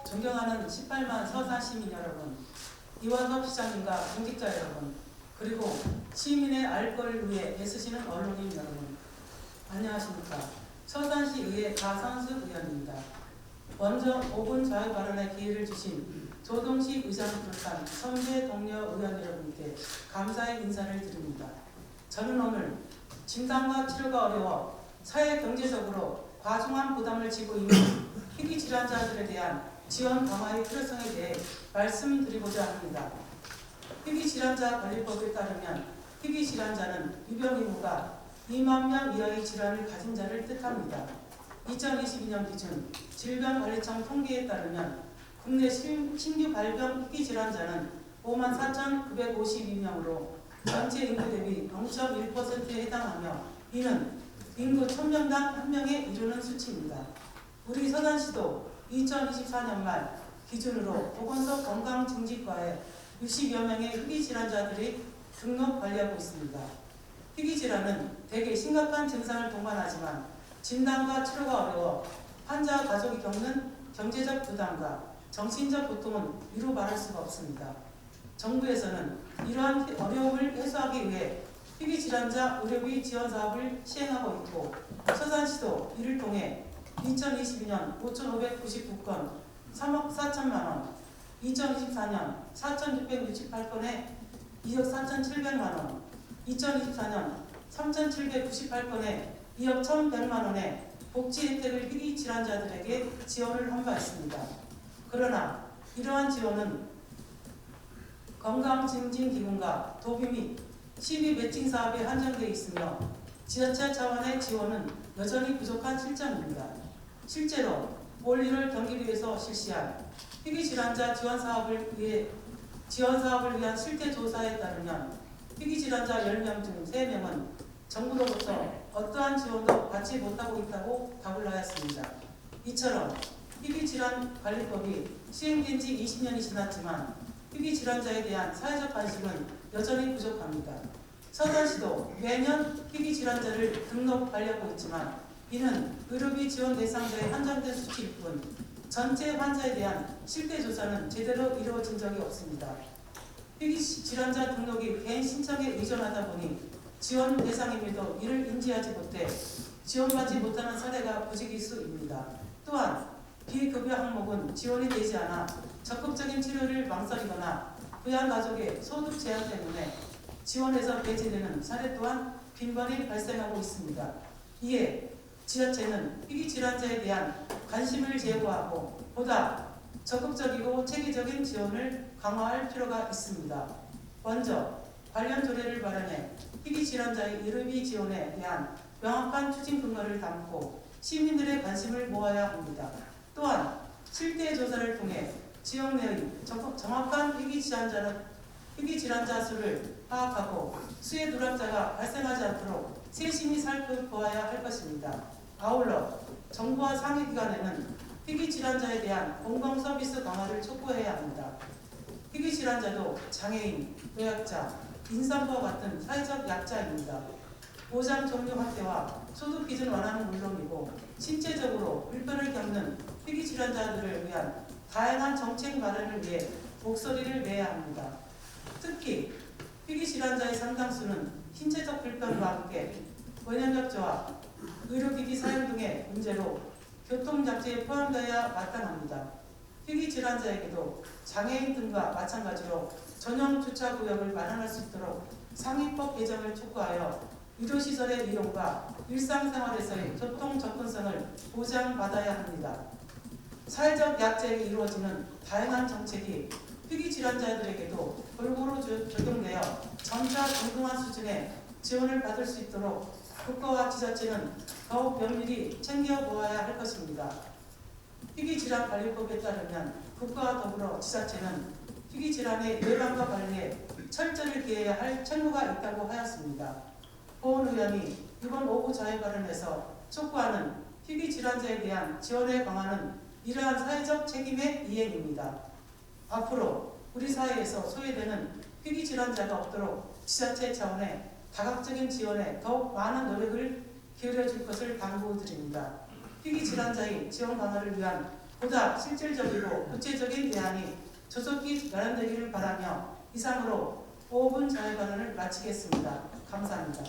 존경하는 18만 서산 시민 여러분, 이완섭 시장님과 공직자 여러분, 그리고 시민의 알 권리를 위해 애쓰시는 언론인 여러분, 안녕하십니까. 서산시의회 가선수 의원입니다. 먼저 5분 자유 발언의 기회를 주신 조동식 의장을 비롯한 선배 동료 의원 여러분께 감사의 인사를 드립니다. 저는 오늘 진단과 치료가 어려워 사회 경제적으로 과중한 부담을 지고 있는 희귀 질환자들에 대한 지원 강화의 필요성에 대해 말씀드리고자 합니다. 희귀 질환자 관리법에 따르면 희귀 질환자는 유병 인구가 2만 명 이하의 질환을 가진 자를 뜻합니다. 2022년 기준 질병관리청 통계에 따르면 국내 신규 발병 희귀 질환자는 54,952명으로 전체 인구 대비 0.1%에 해당하며 이는 인구 1000명당 1명에 이르는 수치입니다. 우리 서산시도 2024년 말 기준으로 보건소 건강증진과에 60여 명의 희귀 질환자들이 등록 관리하고 있습니다. 희귀 질환은 대개 심각한 증상을 동반하지만 진단과 치료가 어려워 환자 가족이 겪는 경제적 부담과 정신적 고통은 이루 말할 수가 없습니다. 정부에서는 이러한 어려움을 해소하기 위해 희귀 질환자 의료비 지원 사업을 시행하고 있고 서산시도 이를 통해 2022년 5,599건 3억 4천만 원, 2024년 4,668건에 2억 4,700만 원, 2024년 3,798건에 2억 1,100만 원의 복지 혜택을 희귀 질환자들에게 지원을 한 바 있습니다. 그러나 이러한 지원은 건강증진기금과 도비 및 시비 매칭 사업에 한정되어 있으며 지자체 차원의 지원은 여전히 부족한 실정입니다. 실제로 올 1월 경기도에서 실시한 희귀 질환자 지원 사업을 위한 실태 조사에 따르면 희귀 질환자 10명 중 3명은 정부로부터 어떠한 지원도 받지 못하고 있다고 답을 하였습니다. 이처럼 희귀 질환 관리법이 시행된 지 20년이 지났지만 희귀 질환자에 대한 사회적 관심은 여전히 부족합니다. 서산시도 매년 희귀 질환자를 등록 관리하고 있지만 이는 의료비 지원 대상자에 한정된 수치일 뿐 전체 환자에 대한 실태 조사는 제대로 이루어진 적이 없습니다. 희귀 질환자 등록이 개인 신청에 의존하다 보니 지원 대상임에도 이를 인지하지 못해 지원받지 못하는 사례가 부지기수입니다. 또한 비급여 항목은 지원이 되지 않아 적극적인 치료를 망설이거나 부양가족의 소득 제한 때문에 지원에서 배제되는 사례 또한 빈번히 발생하고 있습니다. 이에 지자체는 희귀 질환자에 대한 관심을 제고하고 보다 적극적이고 체계적인 지원을 강화할 필요가 있습니다. 먼저 관련 조례를 마련해 희귀 질환자의 의료비 지원에 대한 명확한 추진 근거를 담고 시민들의 관심을 모아야 합니다. 또한 실태 조사를 통해 지역 내의 정확한 희귀 질환자 수를 파악하고 수혜 누락자가 발생하지 않도록 세심히 살펴보아야 할 것입니다. 아울러 정부와 상위기관에는 희귀 질환자에 대한 공공 서비스 강화를 촉구해야 합니다. 희귀 질환자도 장애인, 노약자, 임산부와 같은 사회적 약자입니다. 보장 종류 확대와 소득 기준 완화는 물론이고 신체적으로 불편을 겪는 희귀 질환자들을 위한 다양한 정책 마련을 위해 목소리를 내야 합니다. 특히 희귀 질환자의 상당수는 신체적 불편과 함께 원형격조와 의료기기 사용 등의 문제로 교통잡지에 포함되어야 마땅합니다. 희귀 질환자에게도 장애인 등과 마찬가지로 전용 주차구역을 마련할 수 있도록 상위법 개정을 촉구하여 의료시설의 이용과 일상생활에서의 교통 접근성을 보장받아야 합니다. 사회적 약제에 이루어지는 다양한 정책이 희귀 질환자들에게도 골고루 적용되어 점차 동등한 수준의 지원을 받을 수 있도록 국가와 지자체는 더욱 면밀히 챙겨보아야 할 것입니다. 희귀질환관리법에 따르면 국가와 더불어 지자체는 희귀질환의 예방과 관리에 철저를 기해야 할 책무가 있다고 하였습니다. 고은 의원이 이번 오후 자유 발언에서 촉구하는 희귀질환자에 대한 지원의 강화는 이러한 사회적 책임의 이행입니다. 앞으로 우리 사회에서 소외되는 희귀질환자가 없도록 지자체 차원의 다각적인 지원에 더욱 많은 노력을 기울여 줄 것을 당부드립니다. 희귀질환자의 지원 강화를 위한 보다 실질적이고 구체적인 대안이 조속히 마련되기를 바라며 이상으로 5분 자유발언을 마치겠습니다. 감사합니다.